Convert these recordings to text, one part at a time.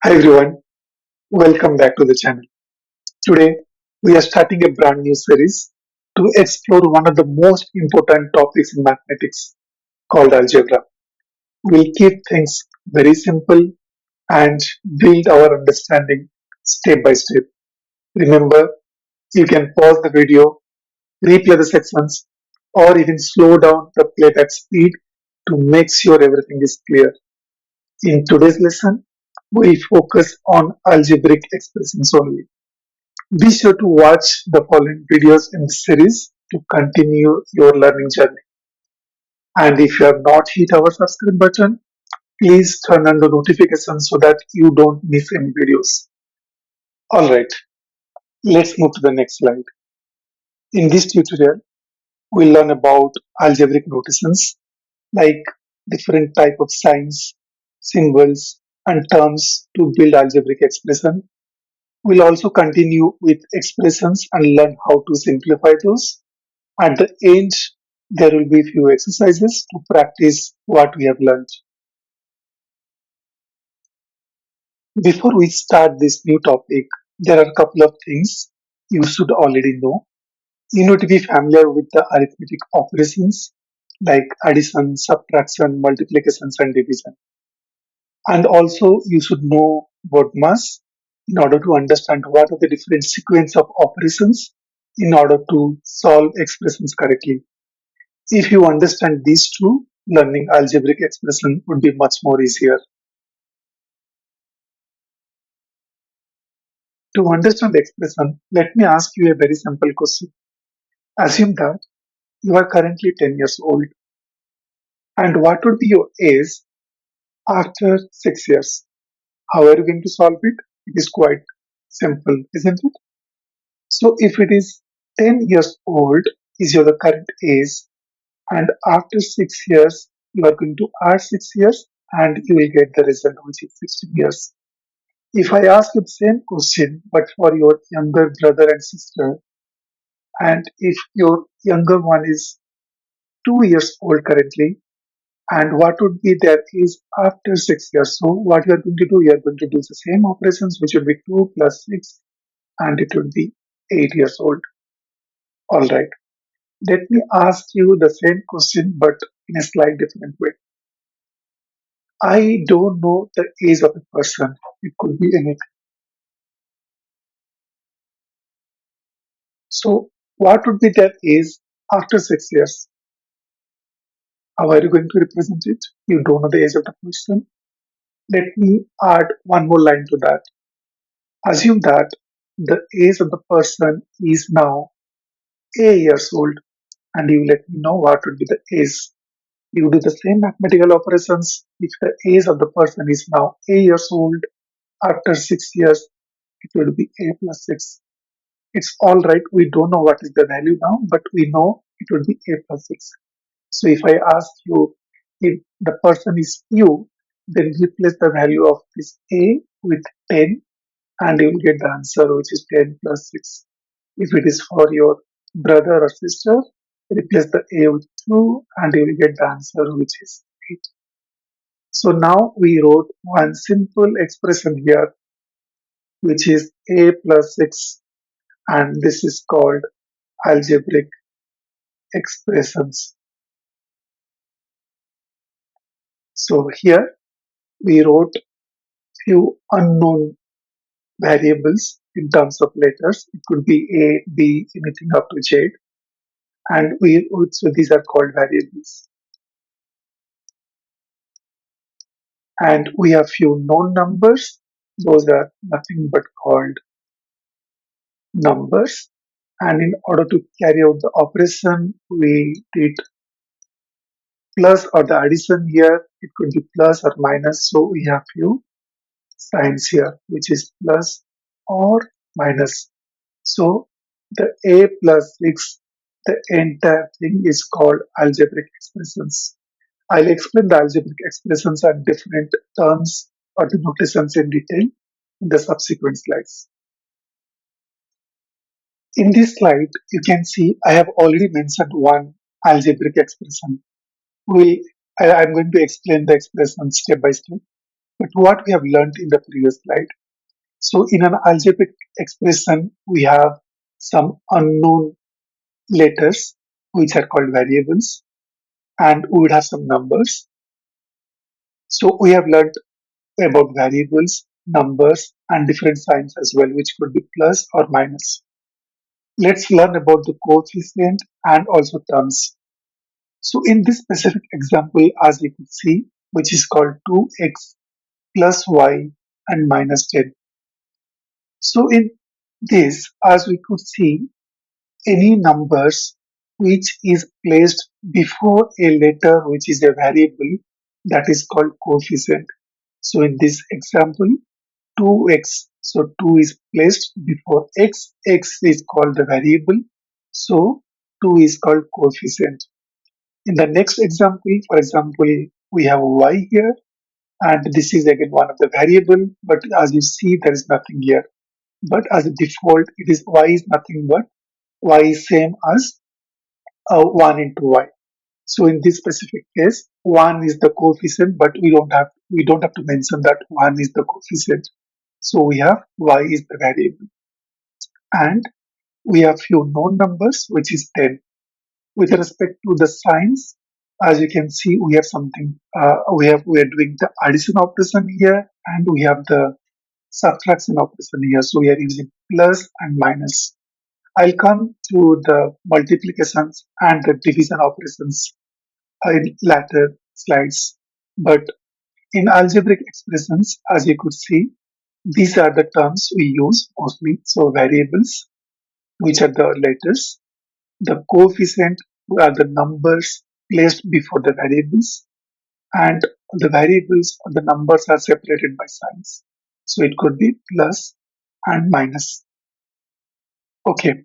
Hi everyone, welcome back to the channel. Today we are starting a brand new series to explore one of the most important topics in mathematics called algebra. We'll keep things very simple and build our understanding step by step. Remember, you can pause the video, replay the sections, or even slow down the playback speed to make sure everything is clear. In today's lesson, we focus on algebraic expressions only. Be sure to watch the following videos in the series to continue your learning journey. And if you have not hit our subscribe button, please turn on the notifications so that you don't miss any videos. Alright, let's move to the next slide. In this tutorial, we'll learn about algebraic notations like different type of signs, symbols, and terms to build algebraic expression. We'll also continue with expressions and learn how to simplify those. At the end, there will be few exercises to practice what we have learned. Before we start this new topic, there are a couple of things you should already know. You need to be familiar with the arithmetic operations like addition, subtraction, multiplications, and division. And also, you should know about mass in order to understand what are the different sequence of operations in order to solve expressions correctly. If you understand these two, learning algebraic expression would be much more easier. To understand the expression, let me ask you a very simple question. Assume that you are currently 10 years old, and what would be your age after 6 years? How are you going to solve it? It is quite simple, isn't it? So if it is 10 years old is your current age, and after 6 years you are going to add 6 years and you will get the result which is 16 years. If I ask you the same question but for your younger brother and sister, and if your younger one is 2 years old currently, and what would be their age after 6 years? So, what you are going to do, you are going to do the same operations, which would be 2 plus 6, and it would be 8 years old. All right. Let me ask you the same question, but in a slightly different way. I don't know the age of a person. It could be anything. So, what would be their age after 6 years? How are you going to represent it? You don't know the age of the person. Let me add one more line to that. Assume that the age of the person is now A years old, and you let me know what would be the age. You do the same mathematical operations. If the age of the person is now A years old, after 6 years, it will be A plus 6. It's all right. We don't know what is the value now, but we know it will be A plus 6. So if I ask you if the person is you, then replace the value of this A with 10 and you will get the answer which is 10 plus 6. If it is for your brother or sister, replace the A with 2 and you will get the answer which is 8. So now we wrote one simple expression here which is A plus 6 and this is called algebraic expressions. So here we wrote few unknown variables in terms of letters. It could be A, B, anything up to Z, and so these are called variables. And we have few known numbers. Those are nothing but called numbers. And in order to carry out the operation, we did plus or the addition here. It could be plus or minus. So we have few signs here, which is plus or minus. So the A plus 6, the entire thing is called algebraic expressions. I'll explain the algebraic expressions and different terms or the notations in detail in the subsequent slides. In this slide, you can see I have already mentioned one algebraic expression. I'm going to explain the expression step by step. But what we have learned in the previous slide, so in an algebraic expression, we have some unknown letters which are called variables, and we would have some numbers. So we have learned about variables, numbers, and different signs as well, which could be plus or minus. Let's learn about the coefficient and also terms. So in this specific example, as we could see, which is called 2x plus y and minus 10. So in this, as we could see, any numbers which is placed before a letter which is a variable, that is called coefficient. So in this example, 2x, so 2 is placed before x is called the variable, so 2 is called coefficient. In the next example, for example, we have y here, and this is again one of the variable, but as you see, there is nothing here. But as a default, it is y is nothing but y is same as 1 into y. So in this specific case, 1 is the coefficient, but we don't have to mention that 1 is the coefficient. So we have y is the variable, and we have few known numbers, which is 10. With respect to the signs, as you can see, we have something. We are doing the addition operation here, and we have the subtraction operation here. So we are using plus and minus. I'll come to the multiplications and the division operations in later slides. But in algebraic expressions, as you could see, these are the terms we use mostly. So variables, which are the letters, the coefficient are the numbers placed before the variables, and the variables or the numbers are separated by signs. So it could be plus and minus. Okay,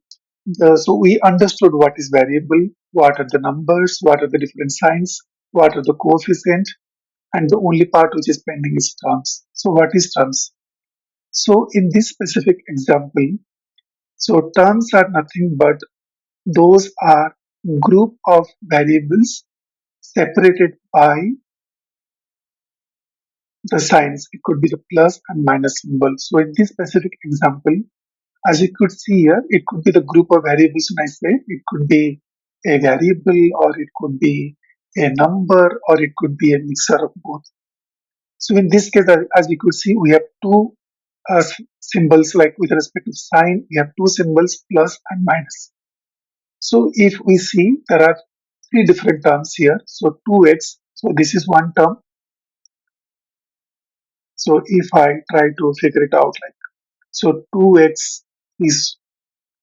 so we understood what is variable, what are the numbers, what are the different signs, what are the coefficient, and the only part which is pending is terms. So what is terms? So in this specific example, so terms are nothing but those are group of variables separated by the signs. It could be the plus and minus symbol. So in this specific example, as you could see here, it could be the group of variables when I say it could be a variable or it could be a number or it could be a mixture of both. So in this case, as you could see, we have two symbols like with respect to sign, we have two symbols plus and minus. So if we see there are three different terms here. So 2x, so this is one term. So if I try to figure it out like, so 2x is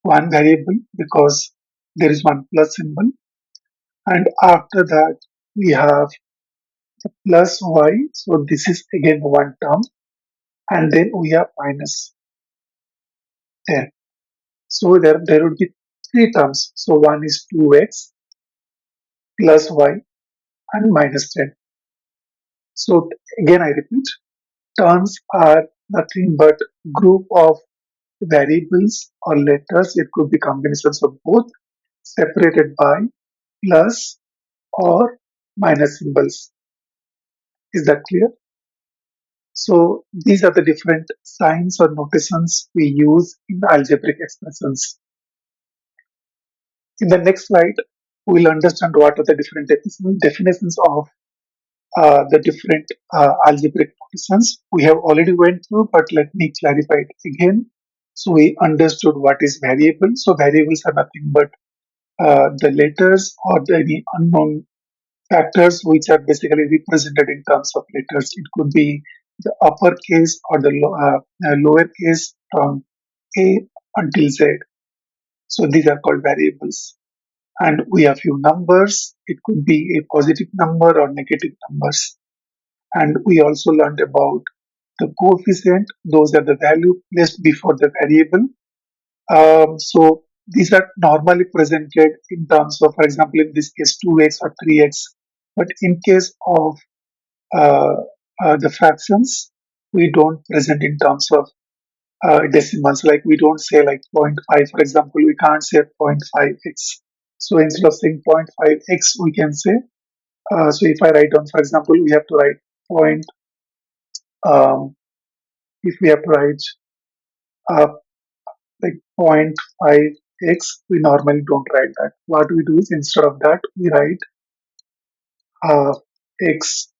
one variable because there is one plus symbol, and after that we have plus y, so this is again one term, and then we have minus 10. So there would be three terms. So one is 2x plus y and minus 10. So again I repeat, terms are nothing but group of variables or letters. It could be combinations of both separated by plus or minus symbols. Is that clear? So these are the different signs or notations we use in the algebraic expressions. In the next slide, we'll understand what are the different definitions of the different algebraic notations. We have already went through, but let me clarify it again. So we understood what is variable. So variables are nothing but the letters or any unknown factors which are basically represented in terms of letters. It could be the uppercase or the lowercase from A until Z. So these are called variables. And we have few numbers. It could be a positive number or negative numbers. And we also learned about the coefficient. Those are the value placed before the variable. So these are normally presented in terms of, for example, in this case, 2x or 3x. But in case of uh, the fractions, we don't present in terms of decimals. Like we don't say like zero point 0.5, for example, we can't say 0.5x. So instead of saying 0.5x, we can say, so if I write down, for example, we have to write Um, if we have to write uh, like 0.5x, we normally don't write that. What we do is instead of that, we write uh, x,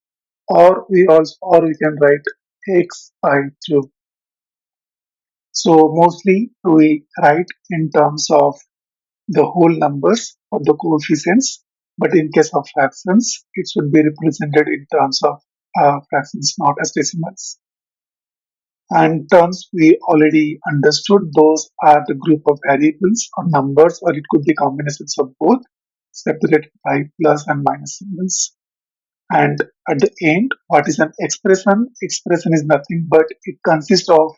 or we can write x by 2. So mostly we write in terms of the whole numbers or the coefficients, but in case of fractions, it should be represented in terms of fractions, not as decimals. And terms we already understood, those are the group of variables or numbers, or it could be combinations of both, separated by plus and minus symbols. And at the end, what is an expression? Expression is nothing but it consists of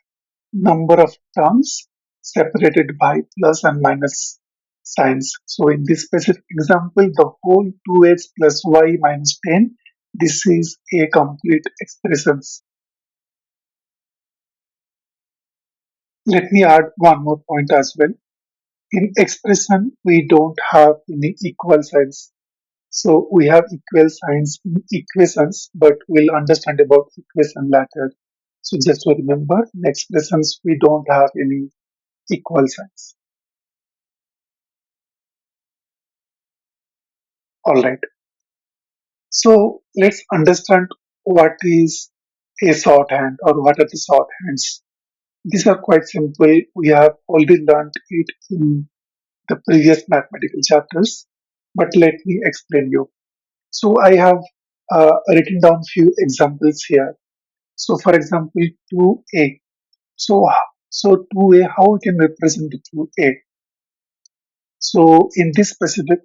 number of terms separated by plus and minus signs. So in this specific example, the whole 2x plus y minus 10, this is a complete expression. Let me add one more point as well. In expression, we don't have any equal signs. So we have equal signs in equations, but we'll understand about equation later. So just to remember, in expressions, we don't have any equal signs. All right. So let's understand what is a shorthand or what are the shorthands. These are quite simple. We have already learned it in the previous mathematical chapters, but let me explain you. So I have written down few examples here. So for example, 2a. So so 2a, how we can represent the 2a? So in this specific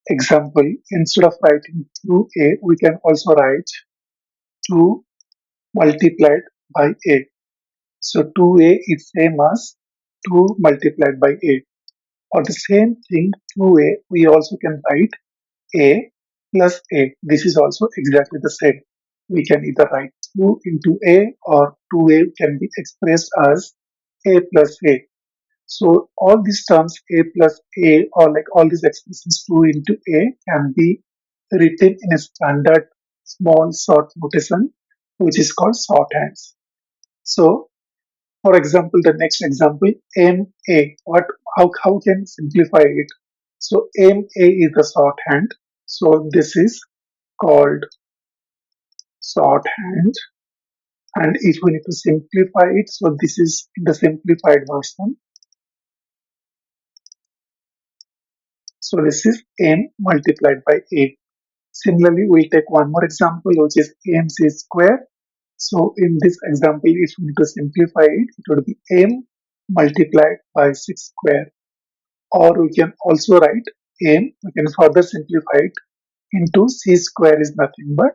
example, instead of writing 2a, we can also write 2 multiplied by a. So 2a is same as 2 multiplied by a. Or the same thing, 2a, we also can write a plus a. This is also exactly the same. We can either write 2 into a, or 2a can be expressed as a plus a. So all these terms a plus a, or like all these expressions 2 into a, can be written in a standard small short notation which is called shorthands. So for example, the next example, MA. How can simplify it? So MA is the shorthand. So this is called shorthand. And if we need to simplify it, so this is the simplified version. So this is M multiplied by A. Similarly, we'll take one more example, which is MC square. So in this example, if we need to simplify it, it would be M multiplied by 6 square. Or we can also write M, we can further simplify it into C square is nothing but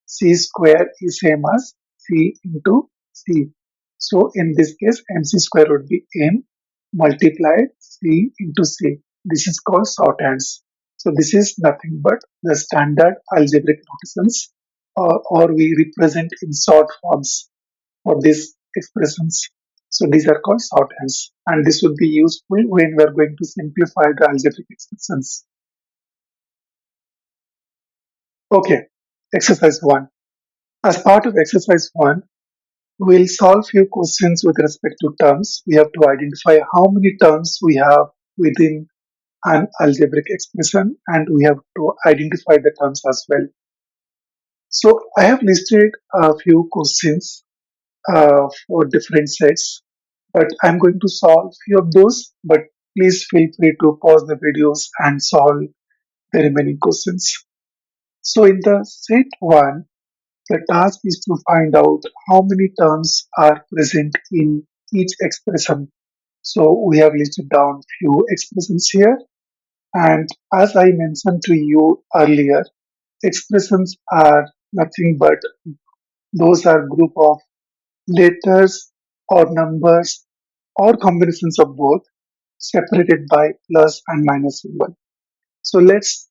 C square is same as C into C. So in this case, MC square would be M multiplied C into C. This is called shorthands. So this is nothing but the standard algebraic notations, or we represent in short forms for these expressions. So these are called shorthands, and this would be useful when we are going to simplify the algebraic expressions. Okay, exercise 1. As part of exercise 1, we'll solve few questions with respect to terms. We have to identify how many terms we have within an algebraic expression, and we have to identify the terms as well. So I have listed a few questions for different sets, but I'm going to solve few of those, but please feel free to pause the videos and solve the remaining questions. So in the set 1, the task is to find out how many terms are present in each expression. So we have listed down few expressions here, and as I mentioned to you earlier, expressions are nothing but those are group of letters or numbers or combinations of both separated by plus and minus symbol. So let's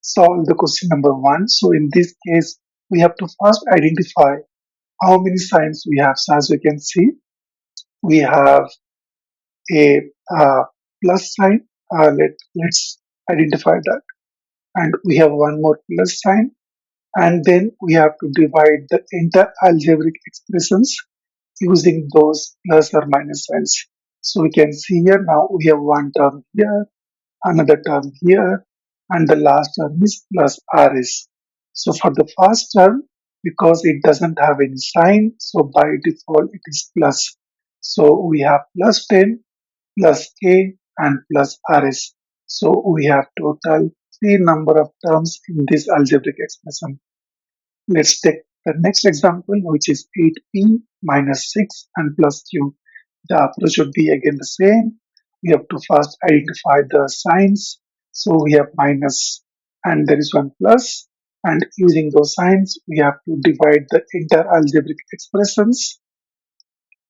solve the question number 1. So in this case, we have to first identify how many signs we have. So as you can see, we have a plus sign. Let's identify that. And we have one more plus sign. And then we have to divide the entire algebraic expressions using those plus or minus signs. So we can see here now we have one term here, another term here, and the last term is plus rs. So for the first term, because it doesn't have any sign, so by default it is plus. So we have plus 10 plus k and plus rs. So we have total three number of terms in this algebraic expression. Let's take the next example, which is 8p minus 6 and plus q. The approach would be again the same. We have to first identify the signs. So we have minus and there is one plus. And using those signs, we have to divide the entire algebraic expressions.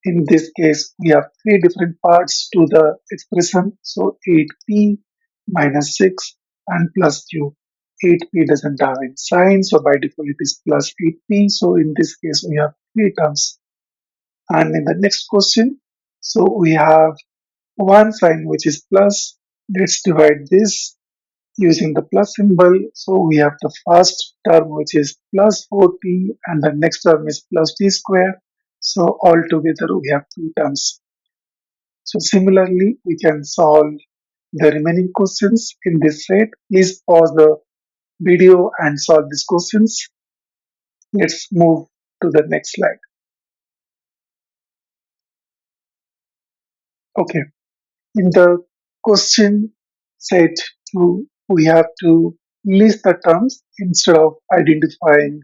In this case, we have three different parts to the expression. So 8p minus 6 and plus q. 8p doesn't have any sign, so by default it is plus 8p. So in this case, we have three terms. And in the next question, so we have one sign which is plus. Let's divide this using the plus symbol. So we have the first term which is plus 4t and the next term is plus t square. So altogether we have two terms. So similarly, we can solve the remaining questions in this set. Please pause the video and solve these questions. Let's move to the next slide. Okay. In the question set 2, we have to list the terms instead of identifying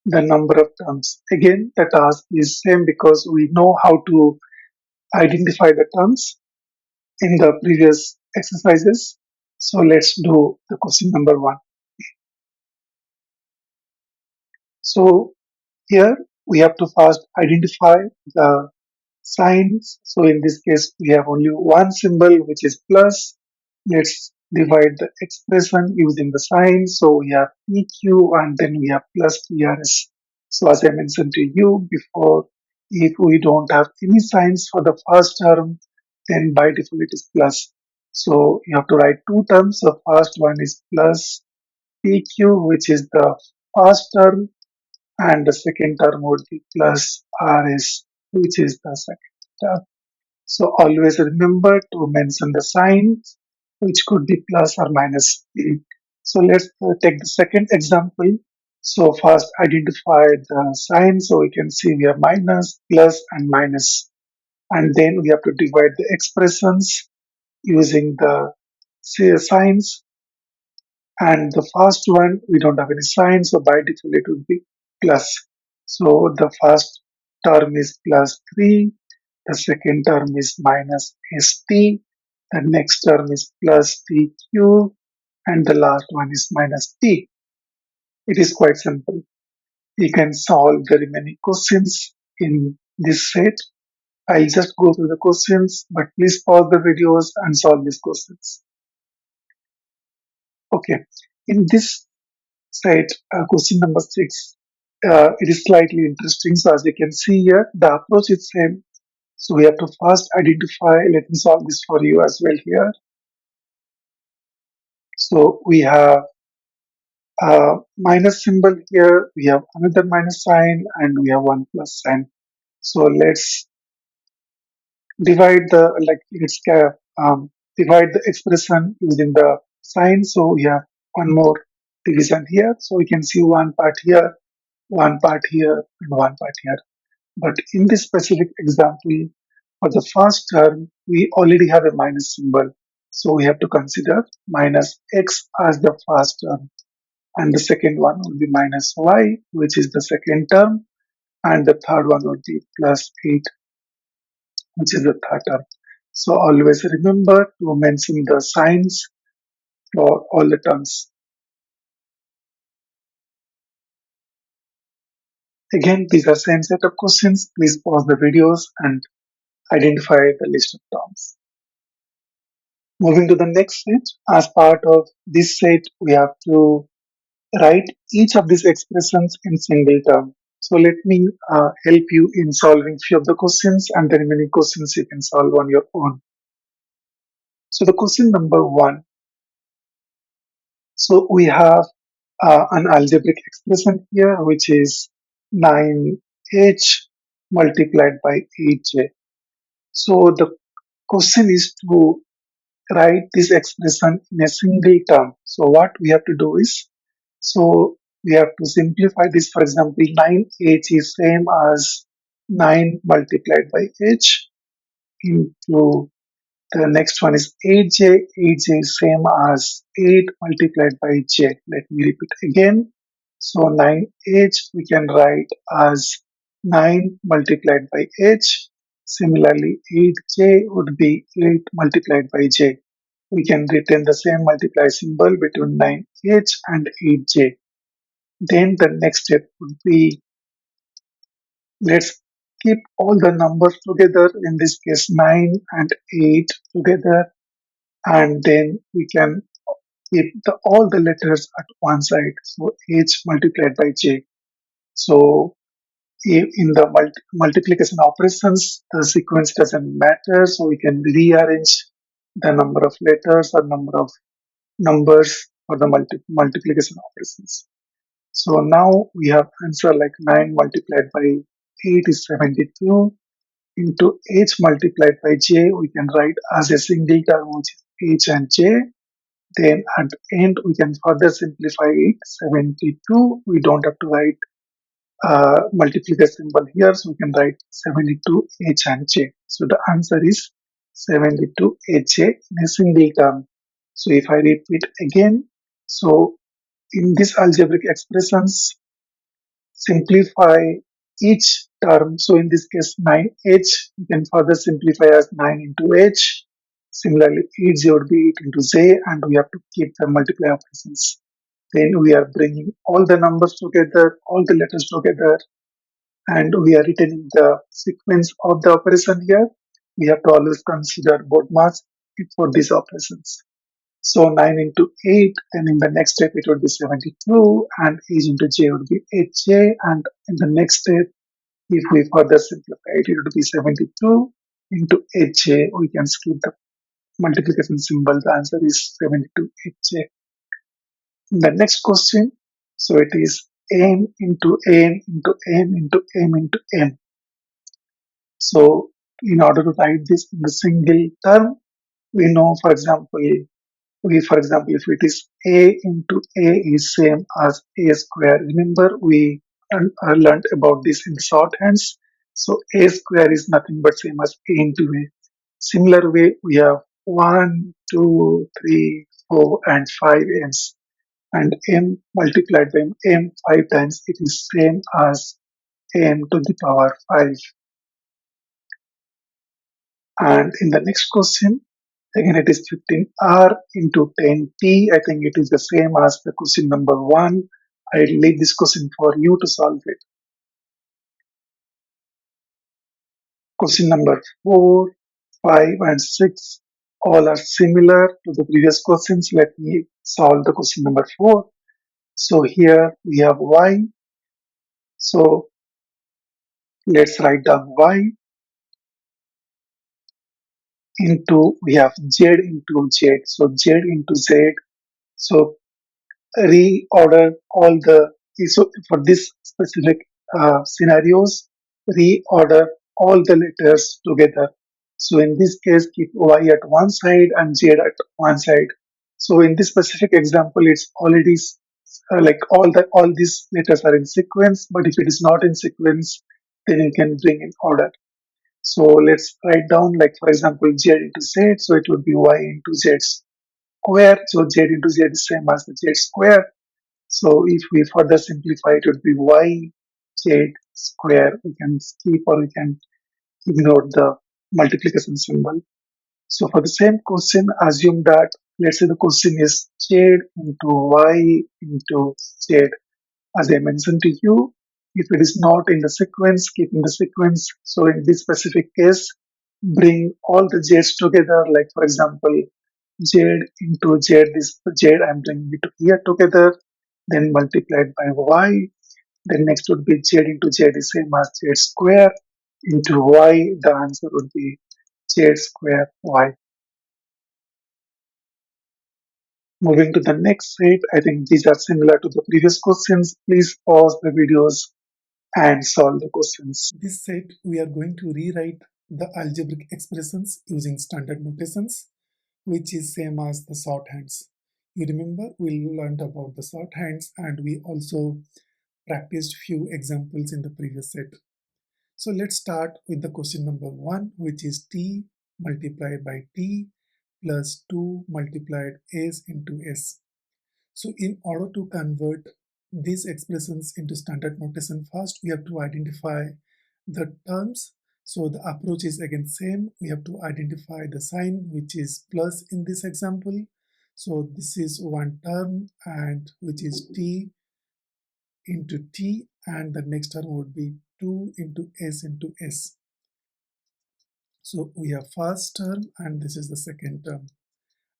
the number of terms. Again, the task is same because we know how to identify the terms in the previous exercises. So let's do the question number 1. So here we have to first identify the signs. So in this case, we have only one symbol which is plus. Let's divide the expression using the sign. So we have PQ and then we have plus PRS. So as I mentioned to you before, if we don't have any signs for the first term, then by default it is plus. So you have to write two terms. The first one is plus PQ, which is the first term, and the second term would be plus RS, which is the second term. So always remember to mention the signs, which could be plus or minus. So let's take the second example. So first identify the sign. So we can see we have minus, plus, and minus. And then we have to divide the expressions using the signs. And the first one, we don't have any sign, so by default it would be plus. So the first term is plus 3, the second term is minus st, the next term is plus tq, and the last one is minus t. It is quite simple. You can solve the remaining questions in this set. I'll just go through the questions, but please pause the videos and solve these questions. Okay, in this set, question number 6, it is slightly interesting. So as you can see here, the approach is same. So we have to first identify, let me solve this for you as well here. So we have minus symbol here, we have another minus sign, and we have one plus sign. So let's divide the, divide the expression using the sign. So we have one more division here. So we can see one part here, one part here, and one part here. But in this specific example, for the first term, we already have a minus symbol. So we have to consider minus x as the first term. And the second one will be minus y, which is the second term. And the third one would be plus 8, which is the third term. So always remember to mention the signs for all the terms. Again, these are same set of questions. Please pause the videos and identify the list of terms. Moving to the next set, as part of this set, we have to write each of these expressions in single term. So let me help you in solving few of the questions, and the remaining questions you can solve on your own. So the question number 1. So we have an algebraic expression here, which is 9h multiplied by 8j. So the question is to write this expression in a single term. So what we have to do is, so we have to simplify this. For example, 9h is same as 9 multiplied by h into the next one is 8j. 8j is same as 8 multiplied by j. Let me repeat again. So 9h we can write as 9 multiplied by h. Similarly, 8j would be 8 multiplied by j. We can retain the same multiply symbol between 9h and 8j. Then the next step would be, let's keep all the numbers together, in this case 9 and 8 together, and then we can keep all the letters at one side. So h multiplied by j. So in the multiplication operations, the sequence doesn't matter. So we can rearrange the number of letters or number of numbers for the multiplication operations. So now we have answer like 9 multiplied by 8 is 72 into h multiplied by j. We can write as a single term, which is h and j. Then at the end, we can further simplify it. 72, we don't have to write multiplication symbol here, so we can write 72h and j. So the answer is 72hj in a single term. So if I repeat again, so in this algebraic expressions, simplify each term. So in this case, 9h, you can further simplify as 9 into h. Similarly, 8j would be 8 into j, and we have to keep the multiply operations. Then we are bringing all the numbers together, all the letters together, and we are retaining the sequence of the operation here. We have to always consider both marks for these operations. So 9 into 8, then in the next step it would be 72, and h into j would be 8j, and in the next step, if we further simplify it, it would be 72 into 8j. We can skip the multiplication symbol. The answer is 72 8j. The next question, so it is m into n into n into m into m. So in order to write this in a single term, we know, for example, if it is a into a is same as a square. Remember, we learned about this in shorthands. So a square is nothing but same as a into a. Similar way, we have 1, 2, 3, 4, and 5 m's. And m multiplied by m 5 times, it is same as m to the power 5. And in the next question, again it is 15r into 10t. I think it is the same as the question number 1. I leave this question for you to solve it. Question number 4, 5, and 6 all are similar to the previous questions. Let me solve the question number 4. So here we have y. So let's write down y into, we have z into z. So z into z. So reorder all the, so for this specific scenarios, reorder all the letters together. So in this case, keep y at one side and z at one side. So in this specific example, it's already like all these letters are in sequence, but if it is not in sequence, then you can bring in order. So let's write down, like for example, z into z, so it would be y into z square. So z into z is same as the z square. So if we further simplify, it would be y z square. We can skip or we can ignore the multiplication symbol. So for the same question, assume that, let's say the question is z into y into z. As I mentioned to you, if it is not in the sequence, keep in the sequence. So in this specific case, bring all the z's together. Like for example, z into z, this z I'm bringing it here together, then multiplied by y. Then next would be z into z is same as z square into y. The answer would be z square y. Moving to the next set, I think these are similar to the previous questions. Please pause the videos and solve the questions. This set, we are going to rewrite the algebraic expressions using standard notations, which is same as the shorthands. You remember we learned about the shorthands and we also practiced few examples in the previous set. So let's start with the question number 1, which is t multiplied by t plus 2 multiplied s into s. So in order to convert these expressions into standard notation, first we have to identify the terms. So the approach is again same. We have to identify the sign, which is plus in this example. So this is one term and which is t into t, and the next term would be 2 into s into s. So we have first term and this is the second term.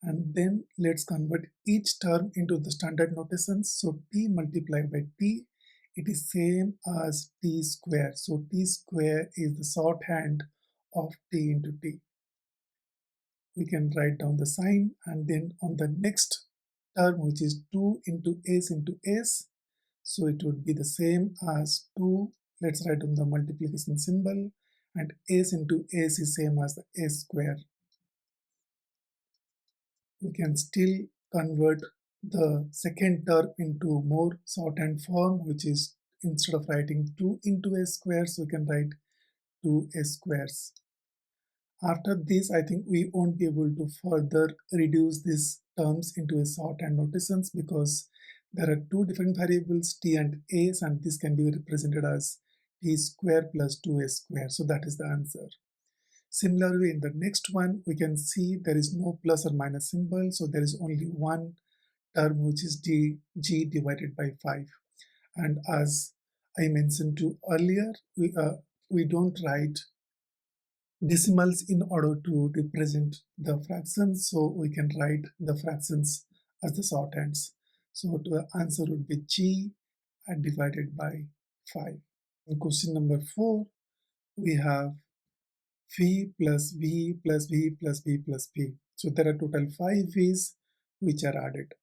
And then let's convert each term into the standard notations. So t multiplied by t, it is same as t square. So t square is the shorthand of t into t. We can write down the sign, and then on the next term, which is 2 into s, so it would be the same as 2. Let's write down the multiplication symbol, and s into s is same as the s square. We can still convert the second term into more shorthand form, which is instead of writing 2 into s squares, we can write 2s squares. After this, I think we won't be able to further reduce these terms into a shorthand notations because there are two different variables t and s, and this can be represented as t square plus 2s square. So that is the answer. Similarly, in the next one, we can see there is no plus or minus symbol, so there is only one term, which is g divided by 5. And as I mentioned to earlier, we don't write decimals in order to represent the fractions, so we can write the fractions as the shorthands. So the answer would be g divided by 5. In question number 4, we have v plus v plus v plus v plus p. So there are total 5 v's which are added.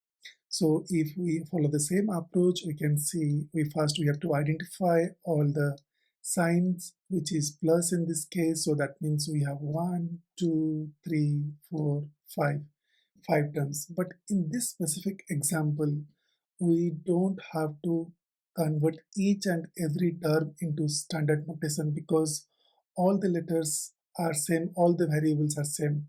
So if we follow the same approach, we can see we have to identify all the signs, which is plus in this case. So that means we have 1, 2, 3, 4, 5, 5 terms. But in this specific example, we don't have to convert each and every term into standard notation because all the letters are same, all the variables are same.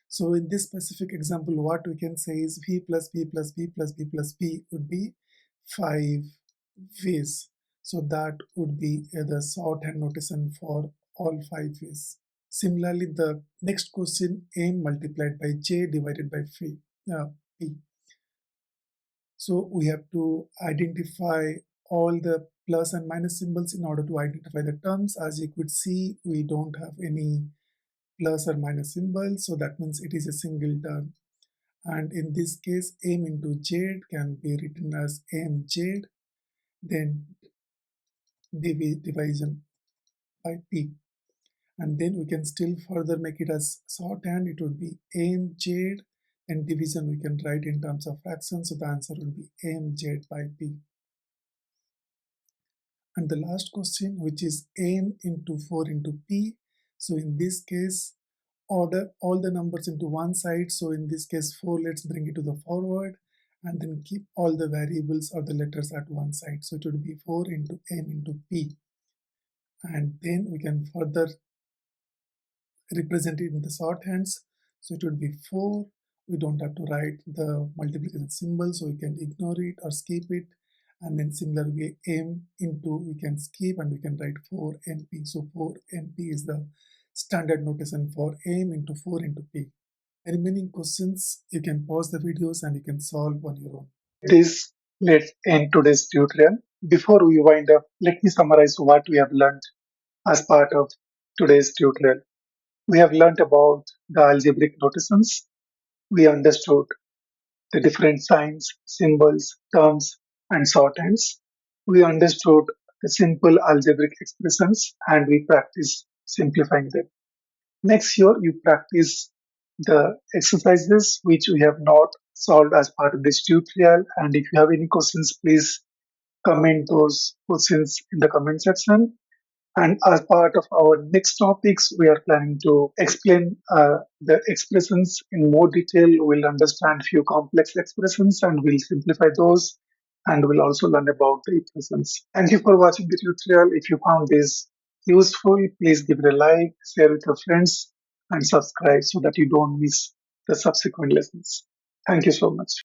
So in this specific example, what we can say is v plus v plus v plus v plus p would be 5 v's. So that would be the shorthand notation for all 5 v's. Similarly, the next question, m multiplied by j divided by p. So we have to identify all the plus and minus symbols in order to identify the terms. As you could see, we don't have any plus or minus symbol, so that means it is a single term. And in this case, m into z can be written as mz, then division by p. And then we can still further make it as shorthand. It would be mz, and division we can write in terms of fractions, so the answer will be mz by p. And the last question, which is m into 4 into p. So in this case, order all the numbers into one side. So in this case 4, let's bring it to the forward and then keep all the variables or the letters at one side. So it would be 4 into m into p. And then we can further represent it in the shorthands. So it would be 4. We don't have to write the multiplication symbol, so we can ignore it or skip it. And then similarly, m into we can skip and we can write 4mp. So 4mp is the standard notation for m into 4 into p. Remaining questions, you can pause the videos and you can solve on your own. This let's end today's tutorial. Before we wind up, let me summarize what we have learned as part of today's tutorial. We have learned about the algebraic notations. We understood the different signs, symbols, terms, and shorthands. We understood the simple algebraic expressions and we practice simplifying them. Next year, you practice the exercises which we have not solved as part of this tutorial. And if you have any questions, please comment those questions in the comment section. And as part of our next topics, we are planning to explain the expressions in more detail. We'll understand few complex expressions and we'll simplify those. And we'll also learn about the equations. Thank you for watching the tutorial. If you found this useful, please give it a like, share with your friends, and subscribe so that you don't miss the subsequent lessons. Thank you so much.